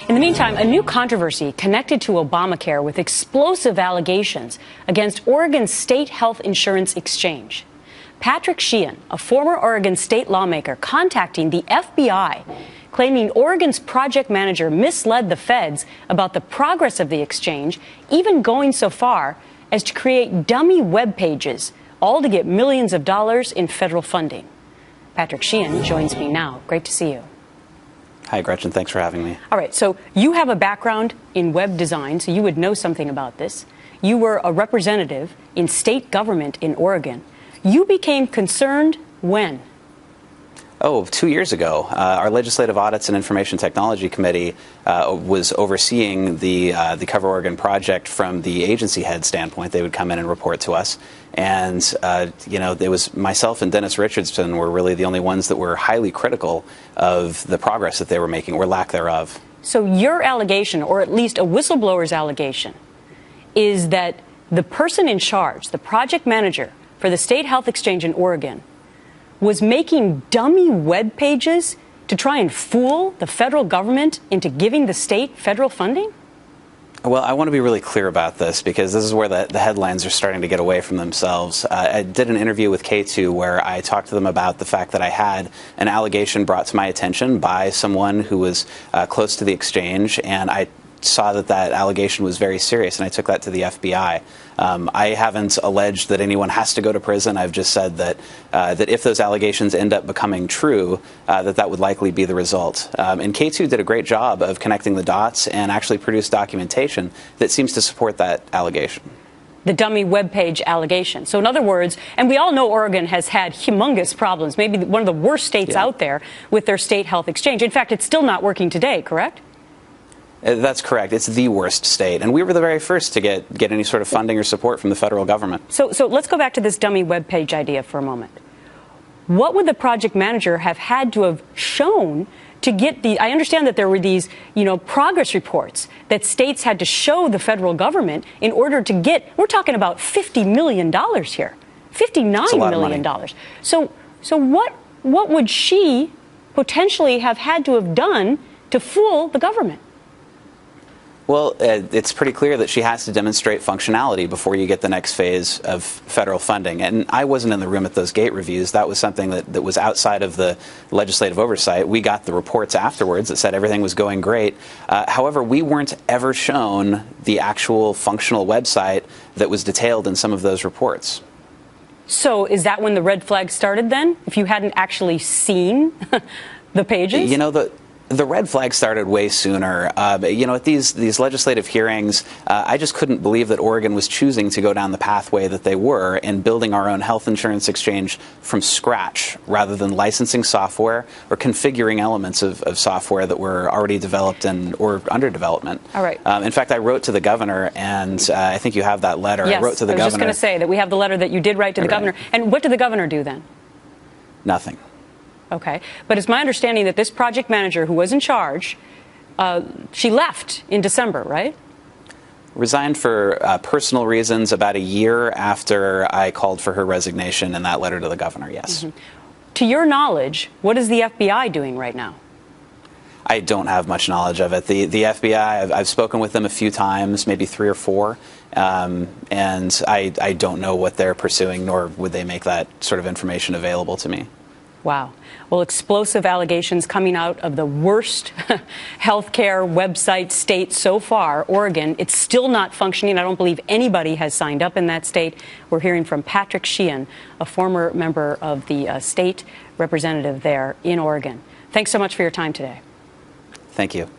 In the meantime, a new controversy connected to Obamacare with explosive allegations against Oregon's state health insurance exchange. Patrick Sheehan, a former Oregon state lawmaker, contacting the FBI, claiming Oregon's project manager misled the feds about the progress of the exchange, even going so far as to create dummy web pages, all to get millions of dollars in federal funding. Patrick Sheehan joins me now. Great to see you. Hi, Gretchen. Thanks for having me. All right. So you have a background in web design, so you would know something about this. You were a representative in state government in Oregon. You became concerned when? Oh, 2 years ago, our Legislative Audits and Information Technology Committee was overseeing the Cover Oregon project from the agency head standpoint. They would come in and report to us. And, it was myself and Dennis Richardson were really the only ones that were highly critical of the progress that they were making, or lack thereof. So your allegation, or at least a whistleblower's allegation, is that the person in charge, the project manager for the State Health Exchange in Oregon, was making dummy web pages to try and fool the federal government into giving the state federal funding? Well, I want to be really clear about this, because this is where the headlines are starting to get away from themselves. I did an interview with KATU where I talked to them about the fact that I had an allegation brought to my attention by someone who was close to the exchange, and I saw that allegation was very serious, and I took that to the FBI. I haven't alleged that anyone has to go to prison. I've just said that if those allegations end up becoming true, that would likely be the result. And KATU did a great job of connecting the dots and actually produced documentation that seems to support that allegation. The dummy web page allegation. So in other words, and we all know Oregon has had humongous problems, maybe one of the worst states out there with their state health exchange. In fact, it's still not working today, correct? That's correct. It's the worst state, and we were the very first to get any sort of funding or support from the federal government. So let's go back to this dummy web page idea for a moment. What would the project manager have had to have shown to get the? I understand that there were these, progress reports that states had to show the federal government in order to get. We're talking about $50 million here, $59 million. So what would she potentially have had to have done to fool the government? Well, it's pretty clear that she has to demonstrate functionality before you get the next phase of federal funding. And I wasn't in the room at those gate reviews. That was something that was outside of the legislative oversight. We got the reports afterwards that said everything was going great. However, we weren't ever shown the actual functional website that was detailed in some of those reports. So is that when the red flag started then? If you hadn't actually seen the pages? The red flag started way sooner. At these legislative hearings, I just couldn't believe that Oregon was choosing to go down the pathway that they were in building our own health insurance exchange from scratch, rather than licensing software or configuring elements of software that were already developed or under development. All right. In fact, I wrote to the governor, and I think you have that letter. Yes, I wrote to the governor. I was just going to say that we have the letter that you did write to the governor. And what did the governor do then? Nothing. Okay. But it's my understanding that this project manager who was in charge, she left in December, right? Resigned for personal reasons about a year after I called for her resignation in that letter to the governor, yes. Mm-hmm. To your knowledge, what is the FBI doing right now? I don't have much knowledge of it. The FBI, I've spoken with them a few times, maybe 3 or 4, and I don't know what they're pursuing, nor would they make that sort of information available to me. Wow. Well, explosive allegations coming out of the worst healthcare website state so far, Oregon. It's still not functioning. I don't believe anybody has signed up in that state. We're hearing from Patrick Sheehan, a former member of the state representative there in Oregon. Thanks so much for your time today. Thank you.